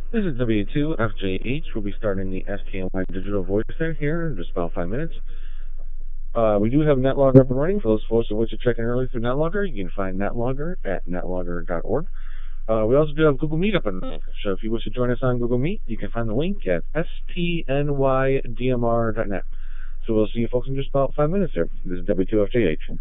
This is W2FJH. We'll be starting the STNY digital voice net here in just about 5 minutes. We do have NetLogger up and running. For those folks that wish to check in early through NetLogger, you can find NetLogger at netlogger.org. We also do have Google Meet up and running. So if you wish to join us on Google Meet, you can find the link at STNYDMR.net. So we'll see you folks in just about 5 minutes here. This is W2FJH.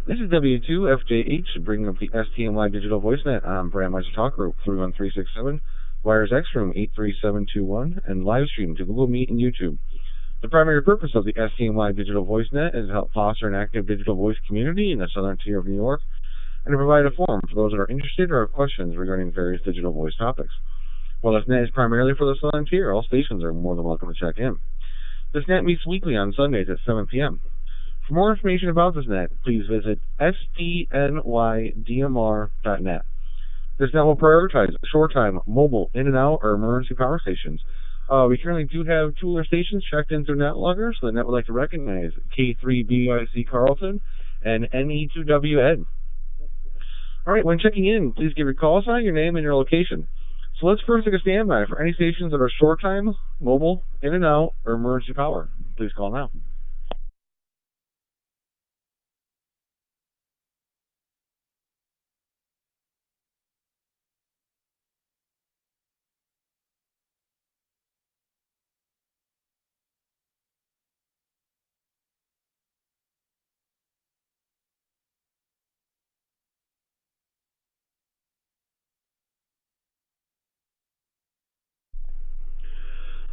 This is W2FJH, bringing up the STNY Digital VoiceNet on Brandmeister Talk Group 31367, Wires X Room 83721, and live stream to Google Meet and YouTube. The primary purpose of the STNY Digital VoiceNet is to help foster an active digital voice community in the southern tier of New York, and to provide a forum for those that are interested or have questions regarding various digital voice topics. While this net is primarily for the southern tier, all stations are more than welcome to check in. This net meets weekly on Sundays at 7 p.m. For more information about this net, please visit STNYDMR.net. This net will prioritize short-time, mobile, in-and-out, or emergency power stations. We currently do have two other stations checked in through NetLogger, so the net would like to recognize K3BYC Carlton and NE2WN. All right, when checking in, please give your call sign, your name, and your location. So let's first take a standby for any stations that are short-time, mobile, in-and-out, or emergency power. Please call now.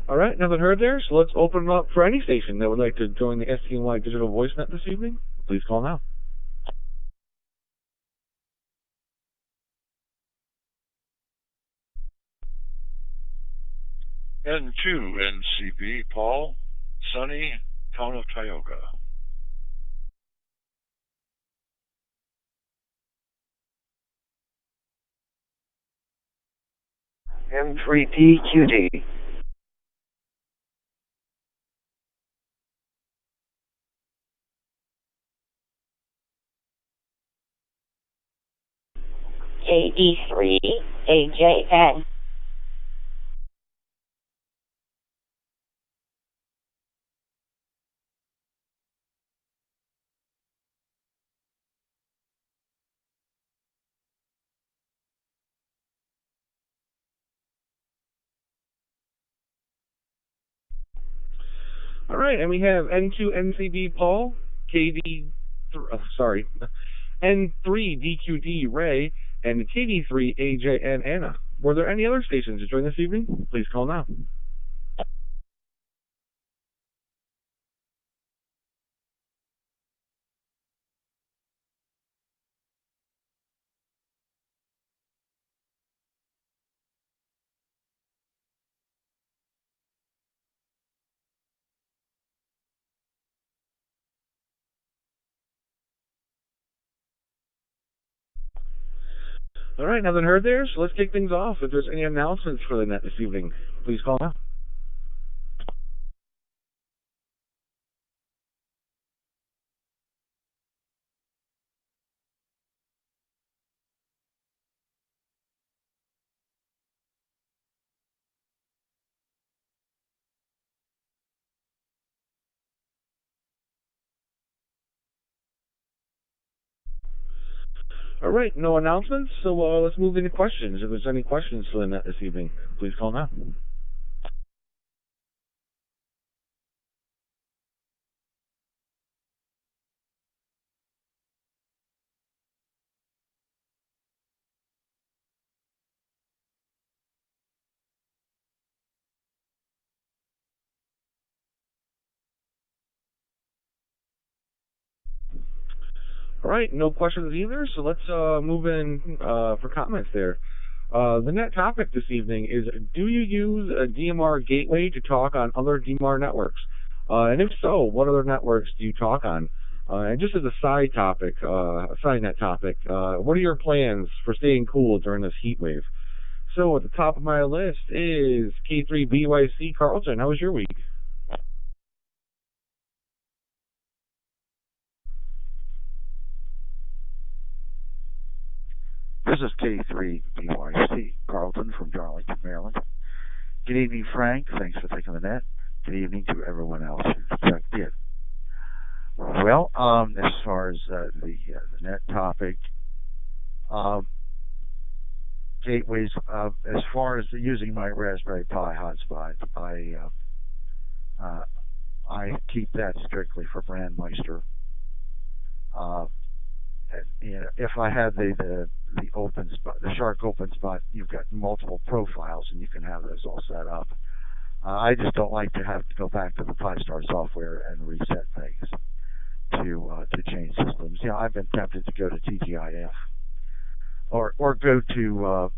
All right, nothing heard there, so let's open it up for any station that would like to join the STNY Digital Voice Net this evening. Please call now. N2 NCB, Paul, Sunny, Town of Tioga. M3PQD. KD3AJN. All right, and we have N2 NCB Paul, N3DQD Ray, and KD3AJN Anna. Were there any other stations to join this evening? Please call now. All right, nothing heard there, so let's kick things off. If there's any announcements for the net this evening, please call now. All right, no announcements, so let's move into questions. If there's any questions for the net this evening, please call now. All right, no questions either, so let's move in for comments there. The net topic this evening is, do you use a DMR Gateway to talk on other DMR networks? And if so, what other networks do you talk on? And just as a side topic, a side net topic, what are your plans for staying cool during this heat wave? So at the top of my list is K3BYC Carlton. How was your week? This is K3BYC Carlton from Darlington, Maryland. Good evening, Frank. Thanks for taking the net. Good evening to everyone else who checked in. Well, as far as the net topic, gateways, as far as using my Raspberry Pi hotspot, I keep that strictly for Brandmeister. If I had the open spot, the Shark open spot, you've got multiple profiles and you can have those all set up. I just don't like to have to go back to the Pi-Star software and reset things to change systems. I've been tempted to go to TGIF or go to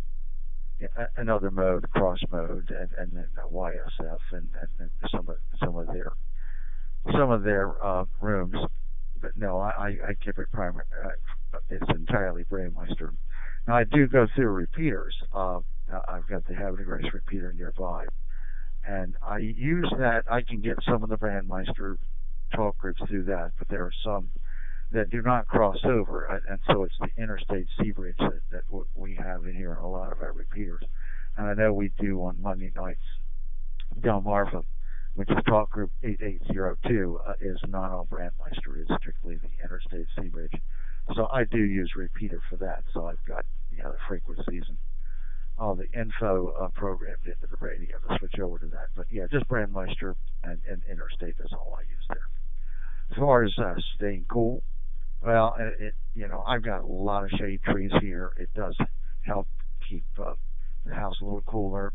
another mode, cross mode, and then YSF and some of their rooms. but no, I keep it primary. It's entirely Brandmeister. Now I do go through repeaters. I've got the Havre Grace repeater nearby, and I use that. I can get some of the Brandmeister talk groups through that, but there are some that do not cross over, and so it's the interstate sea bridge that we have in here in a lot of our repeaters. And I know we do on Monday nights. Delmarva, which is talk group 8802, is not on Brandmeister. It's strictly the interstate sea bridge. So I do use repeater for that. So I've got the frequencies and all the info programmed into the radio to switch over to that. But yeah, just Brandmeister and interstate is all I use there. As far as staying cool, well, I've got a lot of shade trees here. It does help keep the house a little cooler.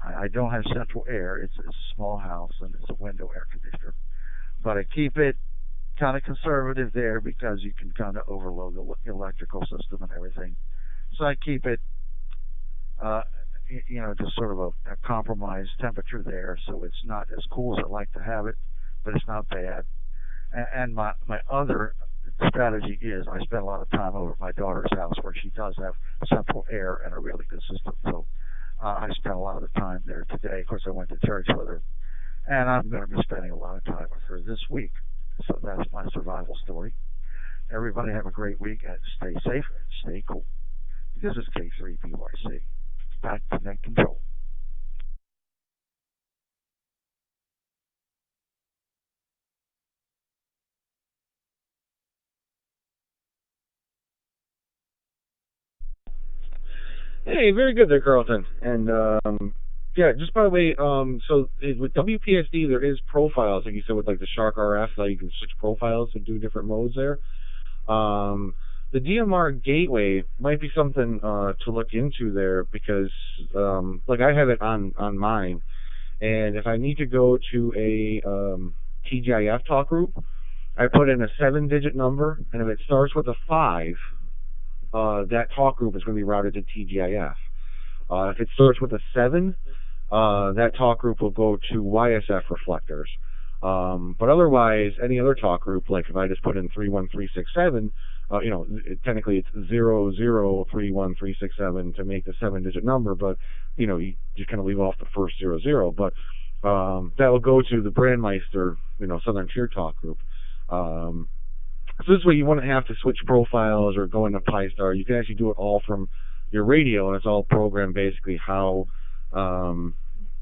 I don't have central air. It's a small house and it's a window air conditioner, but I keep it kind of conservative there because you can kind of overload the electrical system and everything. So I keep it, just sort of a compromised temperature there, so it's not as cool as I like to have it, but it's not bad. And my other strategy is I spend a lot of time over at my daughter's house where she does have central air and a really good system. So I spent a lot of the time there today. Of course, I went to church with her, and I'm going to be spending a lot of time with her this week. So that's my survival story. Everybody have a great week and stay safe and stay cool. This is K3BYC. Back to net control. Hey, very good there, Carlton. And yeah, just by the way, so with WPSD there is profiles, like you said, with like the Shark RF, that you can switch profiles and do different modes there. The DMR Gateway might be something to look into there because, like I have it on mine, and if I need to go to a TGIF talk group, I put in a 7-digit number, and if it starts with a 5, that talk group is going to be routed to TGIF. If it starts with a 7, that talk group will go to YSF reflectors. But otherwise, any other talk group, like if I just put in 31367, technically it's 003137 to make the 7-digit number, but you just kind of leave off the first 00. But that will go to the Brandmeister, Southern Tier talk group. So this way you wouldn't have to switch profiles or go into Pi-Star. You can actually do it all from your radio, and it's all programmed basically how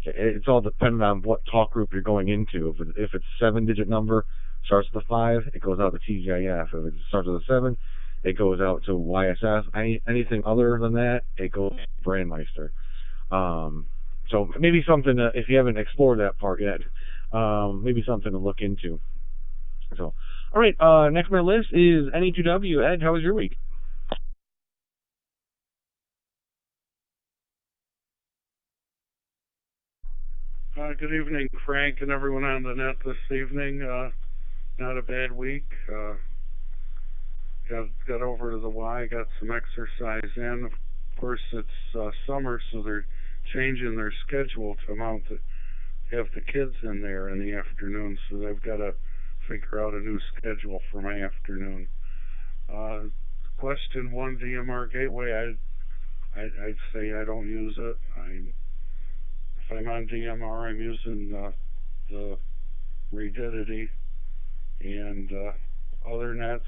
it's all dependent on what talk group you're going into. If it's a 7-digit number, starts with a 5, it goes out to TGIF. If it starts with a 7, it goes out to YSF. Anything other than that, it goes to Brandmeister. So maybe something, if you haven't explored that part yet, maybe something to look into. So, all right, next on my list is NE2W. Ed, how was your week? Good evening, Frank, and everyone on the net this evening. Not a bad week. Got over to the Y, got some exercise in. Of course, it's summer, so they're changing their schedule to amount to have the kids in there in the afternoon, so they've got to figure out a new schedule for my afternoon. Question 1, DMR Gateway, I'd say I don't use it. If I'm on DMR, I'm using the Rigidity, and other nets,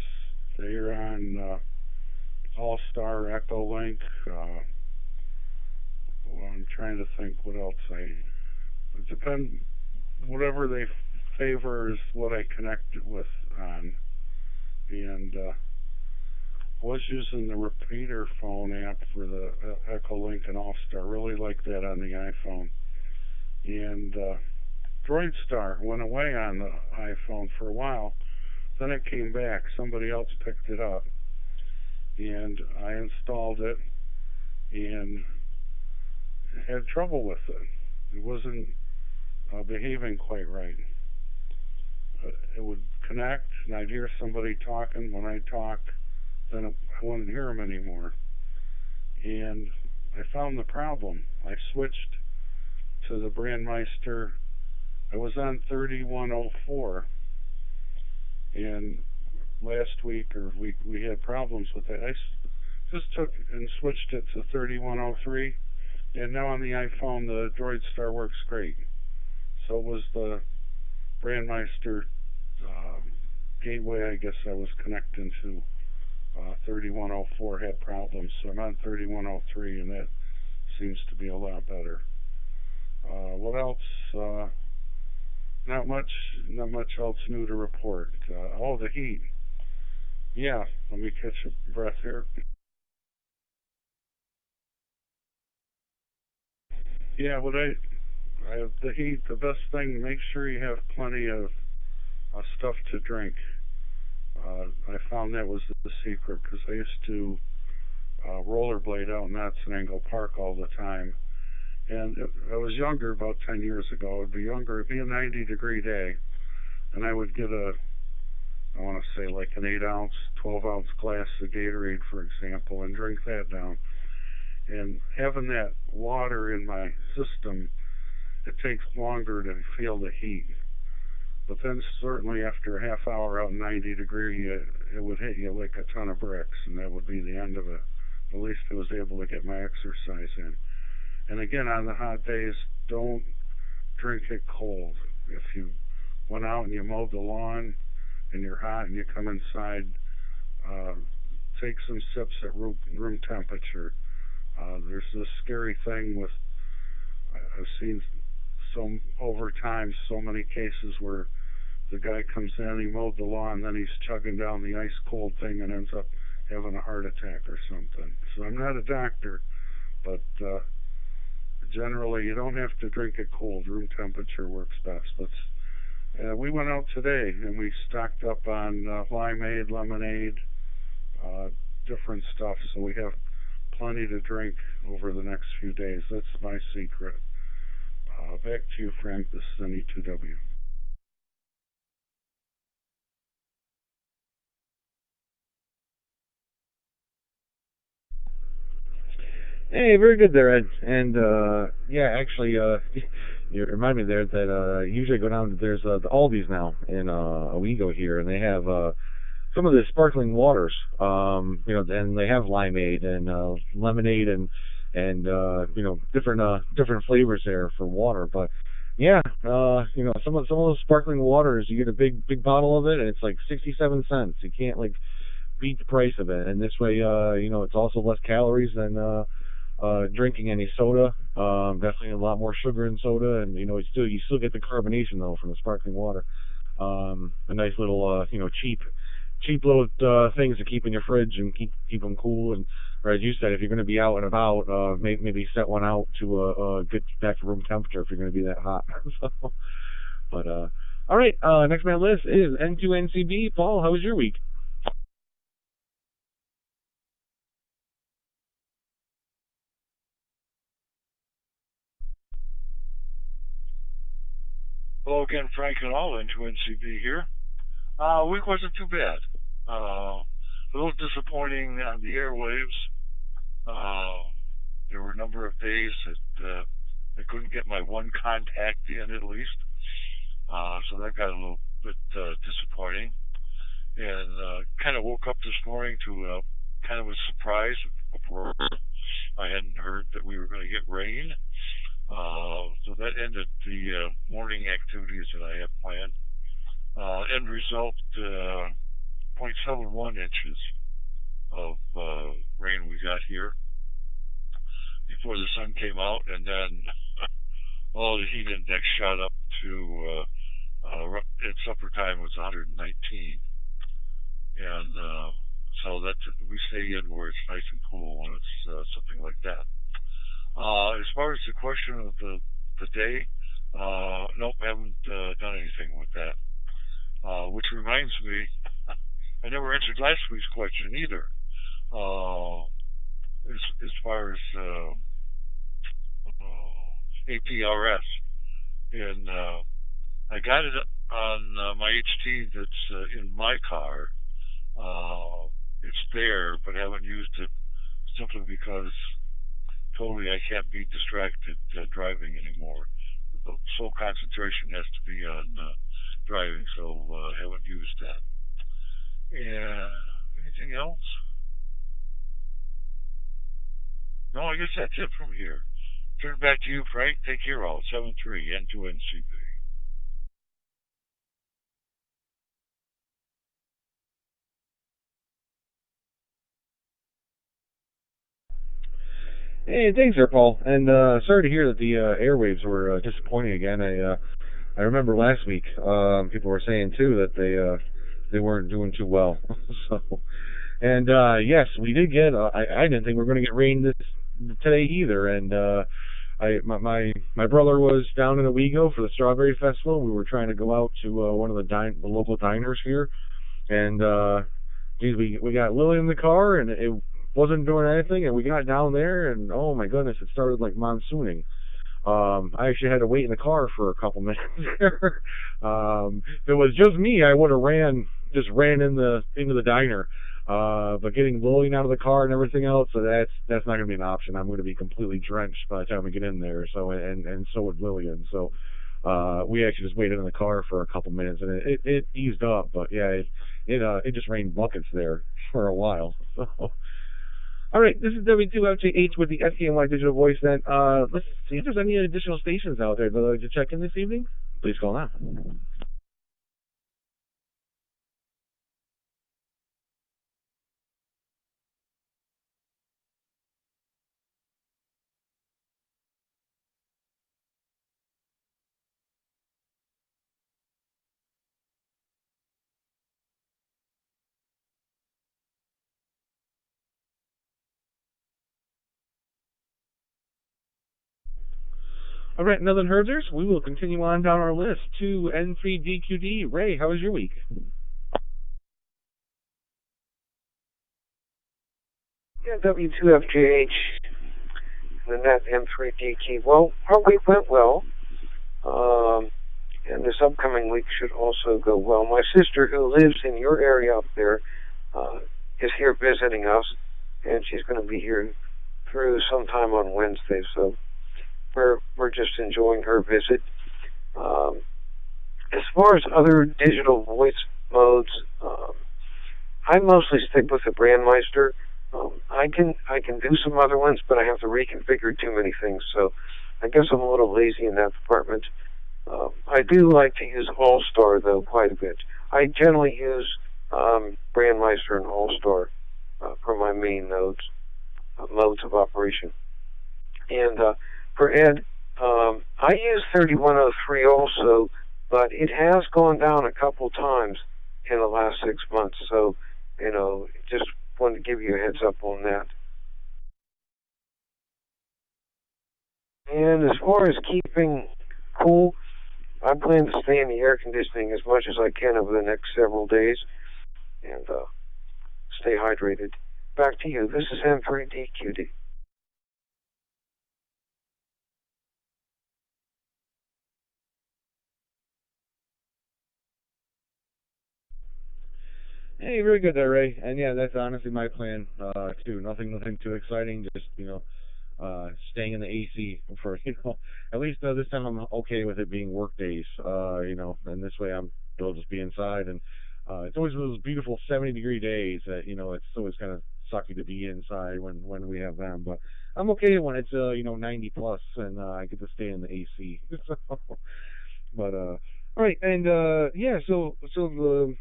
they're on All-Star, Echolink. I'm trying to think what else it depends. Whatever they favor is what I connect it with on. And was using the repeater phone app for the Echolink and All-Star. Really like that on the iPhone. And DroidStar went away on the iPhone for a while. Then it came back. Somebody else picked it up. And I installed it and had trouble with it. It wasn't behaving quite right. It would connect, and I'd hear somebody talking. When I talked, then I wouldn't hear them anymore. And I found the problem. I switched to the Brandmeister. I was on 3104, and last week or we had problems with it. I just took and switched it to 3103, and now on the iPhone the Droid Star works great. So was the Brandmeister gateway, I guess I was connecting to 3104 had problems, so I'm on 3103, and that seems to be a lot better. What else? Not much else new to report. Oh, the heat. Yeah, let me catch a breath here. Yeah, I have the heat. The best thing, make sure you have plenty of stuff to drink. I found that was the secret because I used to rollerblade out in Angle Park all the time. And I was younger, about 10 years ago. It'd be a 90-degree day, and I would get I want to say like an 8-ounce, 12-ounce glass of Gatorade, for example, and drink that down. And having that water in my system, it takes longer to feel the heat. But then certainly after a half hour out in 90 degree, it would hit you like a ton of bricks, and that would be the end of it. At least I was able to get my exercise in. And again, on the hot days, don't drink it cold. If you went out and you mowed the lawn and you're hot and you come inside, take some sips at room temperature. There's this scary thing with, I've seen over time so many cases where the guy comes in, he mowed the lawn, then he's chugging down the ice cold thing and ends up having a heart attack or something. So I'm not a doctor, but generally you don't have to drink it cold. Room temperature works best. We went out today and we stocked up on limeade, lemonade, different stuff, so we have plenty to drink over the next few days. That's my secret. Back to you, Frank. This is NE2W. Hey, very good there, Ed. And yeah, actually, you remind me there that usually I go down. There's the Aldi's now in Owego here, and they have some of the sparkling waters. You know, and they have limeade and lemonade and you know, different flavors there for water. But yeah, you know, some of those sparkling waters, you get a big bottle of it, and it's like 67 cents. You can't like beat the price of it. And this way, you know, it's also less calories than drinking any soda. Definitely a lot more sugar in soda, and you know, you still get the carbonation though from the sparkling water. A nice little you know, cheap little things to keep in your fridge and keep them cool. And or as you said, if you're going to be out and about, maybe set one out to get back to room temperature if you're going to be that hot. So, but all right, next man on the list is N2NCB. Paul, how was your week? Hello again, Frank and all, N2NCB here. Week wasn't too bad. A little disappointing on the airwaves. There were a number of days that I couldn't get my one contact in at least. So that got a little bit disappointing. And kind of woke up this morning to kind of a surprise. I hadn't heard that we were going to get rain. So that ended the morning activities that I had planned. End result, 0.71 inches of rain we got here before the sun came out, and then the heat index shot up to at supper time was 119, and so we stay in where it's nice and cool when it's something like that. As far as the question of the day, nope, haven't done anything with that. Which reminds me, I never answered last week's question either. As far as APRS, and I got it on my HT that's in my car. It's there, but haven't used it simply because totally I can't be distracted driving anymore. The sole concentration has to be on driving, so haven't used that. I guess that's it from here. Turn it back to you, Frank. Take care all. 7-3, N2NCP. Hey, thanks there, Paul. And sorry to hear that the airwaves were disappointing again. I remember last week people were saying too that they weren't doing too well. So, and yes, we did get. I didn't think we were going to get rain this today either. And my brother was down in Owego for the Strawberry Festival. We were trying to go out to one of the local diners here, and geez, we got Lily in the car, and it wasn't doing anything, and we got down there, and oh my goodness, it started like monsooning. I actually had to wait in the car for a couple minutes there. If it was just me, I would have ran into the diner. But getting Lillian out of the car and everything else, so that's not going to be an option. I'm going to be completely drenched by the time we get in there. So and so would Lillian. So we actually just waited in the car for a couple minutes, and it eased up. But yeah, it just rained buckets there for a while. So. All right, this is W2FJH with the STNY Digital Voice Net. Let's see if there's any additional stations out there that would like to check in this evening. Please call now. All right, Northern Herders, we will continue on down our list to N3DQD. Ray, how was your week? Yeah, W2FJH, the net M3DQ. Well, our week went well, and this upcoming week should also go well. My sister, who lives in your area up there, is here visiting us, and she's going to be here through sometime on Wednesday, so we're just enjoying her visit. As far as other digital voice modes, I mostly stick with the Brandmeister. I can do some other ones, but I have to reconfigure too many things, so I guess I'm a little lazy in that department. I do like to use All-Star, though, quite a bit. I generally use Brandmeister and All-Star for my main modes of operation. And for Ed, I use 3103 also, but it has gone down a couple times in the last 6 months, so, just wanted to give you a heads up on that. And as far as keeping cool, I plan to stay in the air conditioning as much as I can over the next several days and stay hydrated. Back to you. This is M3DQD. Hey, very good there, Ray. And yeah, that's honestly my plan too. Nothing too exciting. Just staying in the AC for at least this time I'm okay with it being work days. And this way I'll just be inside, and it's always those beautiful 70-degree days that it's always kind of sucky to be inside when we have them. But I'm okay when it's 90 plus and I get to stay in the AC. But all right, and yeah, so the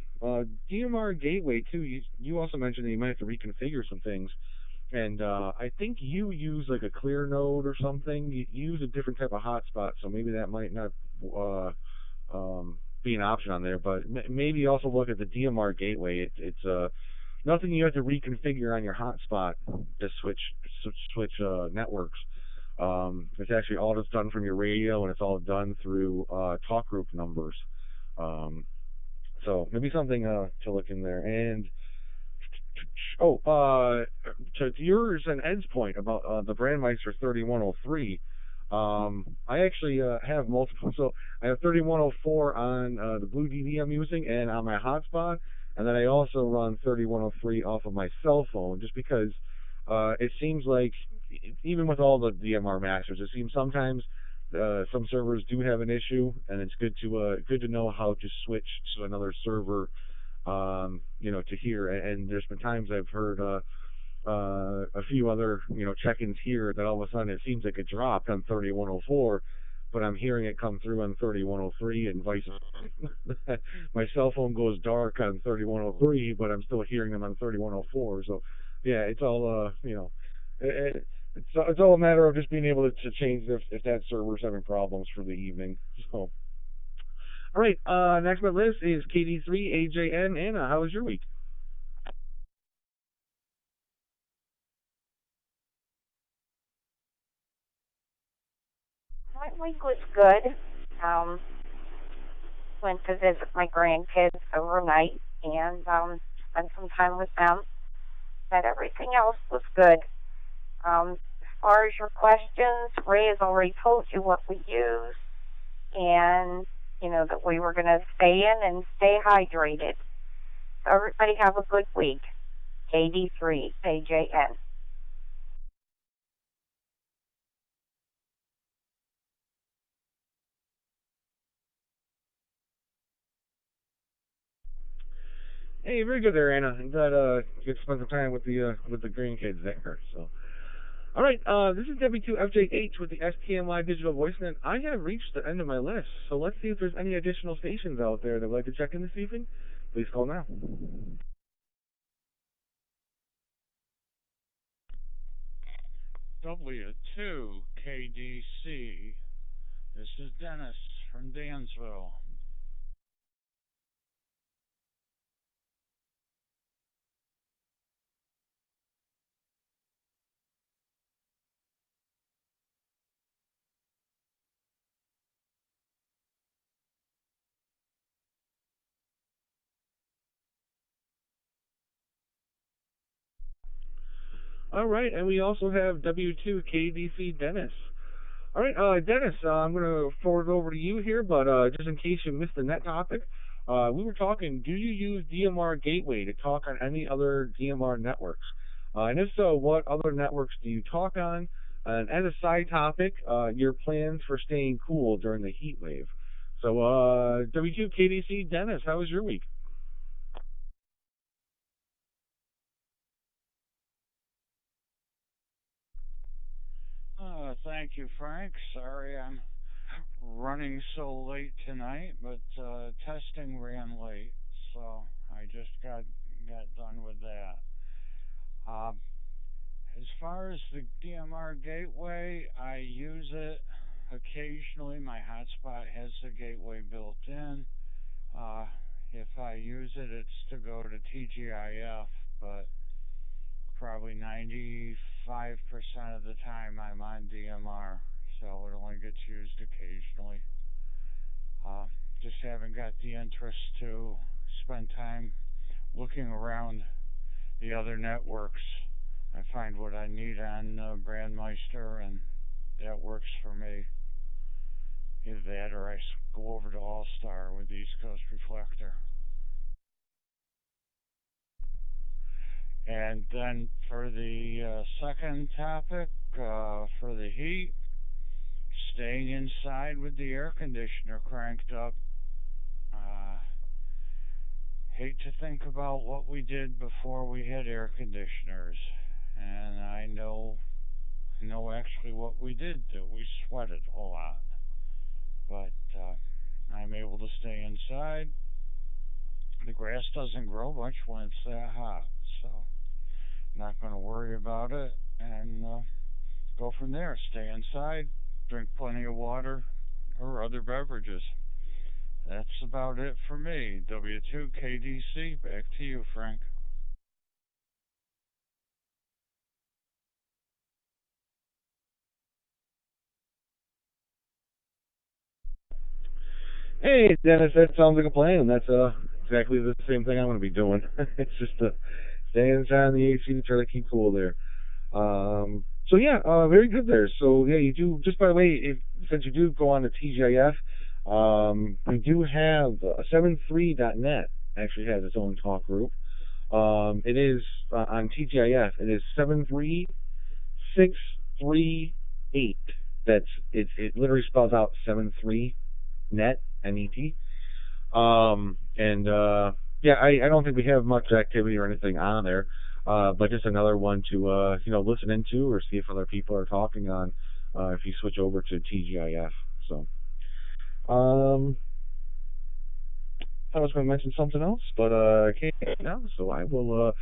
DMR Gateway too. You also mentioned that you might have to reconfigure some things, and I think you use like a clear node or something. You use a different type of hotspot, so maybe that might not be an option on there. But maybe also look at the DMR Gateway. It's nothing you have to reconfigure on your hotspot to switch networks. It's actually all just done from your radio, and it's all done through talk group numbers. So maybe something to look in there. And to yours and Ed's point about the Brandmeister 3103, I actually have multiple. So I have 3104 on the Blue DD I'm using and on my hotspot, and then I also run 3103 off of my cell phone, just because it seems like, even with all the DMR masters, it seems sometimes some servers do have an issue, and it's good to know how to switch to another server, to hear. And there's been times I've heard a few other check-ins here that all of a sudden it seems like it dropped on 3104, but I'm hearing it come through on 3103 and vice versa. My cell phone goes dark on 3103, but I'm still hearing them on 3104. So yeah, it's all it's all a matter of just being able to change if that server's having problems for the evening. So all right, next on my list is KD3AJN. Anna, how was your week? My week was good. Um, Went to visit my grandkids overnight and spent some time with them. But everything else was good. As far as your questions, Ray has already told you what we use, and that we were going to stay in and stay hydrated. So everybody have a good week. KD3 AJN. Hey, very good there, Anna. I'm glad you get to spend some time with the grandkids there. So, all right, this is W2FJH with the STNY Digital VoiceNet. I have reached the end of my list, so let's see if there's any additional stations out there that would like to check in this evening. Please call now. W2 KDC. This is Dennis from Dansville. All right, and we also have W2KDC Dennis. All right, Dennis, I'm going to forward it over to you here, but just in case you missed the net topic, we were talking, do you use DMR Gateway to talk on any other DMR networks? And if so, what other networks do you talk on? And as a side topic, your plans for staying cool during the heat wave. So, W2KDC Dennis, how was your week? Thank you, Frank. Sorry I'm running so late tonight, but testing ran late, so I just got done with that. As far as the DMR Gateway, I use it occasionally. My hotspot has the gateway built in. If I use it, it's to go to TGIF, but probably 95% of the time I'm on DMR, so it only gets used occasionally. Just haven't got the interest to spend time looking around the other networks. I find what I need on Brandmeister, and that works for me. Either that or I go over to All Star with the East Coast Reflector. And then for the second topic, for the heat, staying inside with the air conditioner cranked up. Hate to think about what we did before we had air conditioners. And I know actually what we did. We sweated a lot. But I'm able to stay inside. The grass doesn't grow much when it's that hot, so not going to worry about it, and go from there. Stay inside, drink plenty of water or other beverages. That's about it for me. W2KDC, back to you, Frank. Hey, Dennis, that sounds like a plan. That's exactly the same thing I'm going to be doing. It's just stay inside in the AC to try to keep cool there. So yeah, very good there. So yeah, you do, just by the way, since you do go on to TGIF, we do have 73.net actually has its own talk group. It is on TGIF. It is 73638. That's it literally spells out 73 net NET. And yeah, I don't think we have much activity or anything on there. but just another one to listen into or see if other people are talking on if you switch over to TGIF. So I was going to mention something else, but I can't now, so I will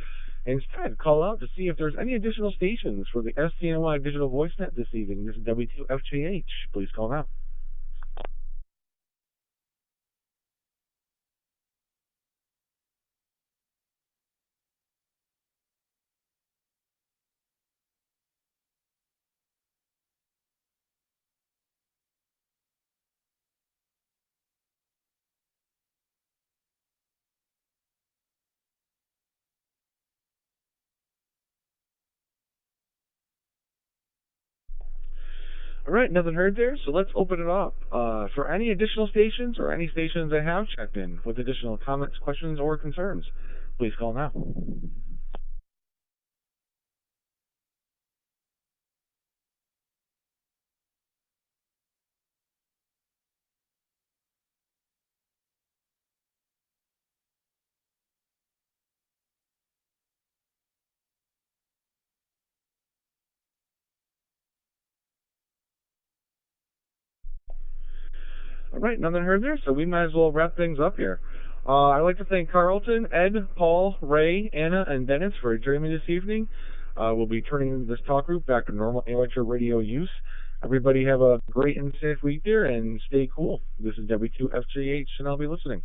instead call out to see if there's any additional stations for the STNY Digital Voice Net this evening. This is W2FGH. Please call now. All right, nothing heard there, so let's open it up. For any additional stations or any stations that have checked in with additional comments, questions, or concerns, please call now. All right, nothing heard there, so we might as well wrap things up here. I'd like to thank Carlton, Ed, Paul, Ray, Anna, and Dennis for joining me this evening. We'll be turning this talk group back to normal amateur radio use. Everybody have a great and safe week there, and stay cool. This is W2FGH, and I'll be listening.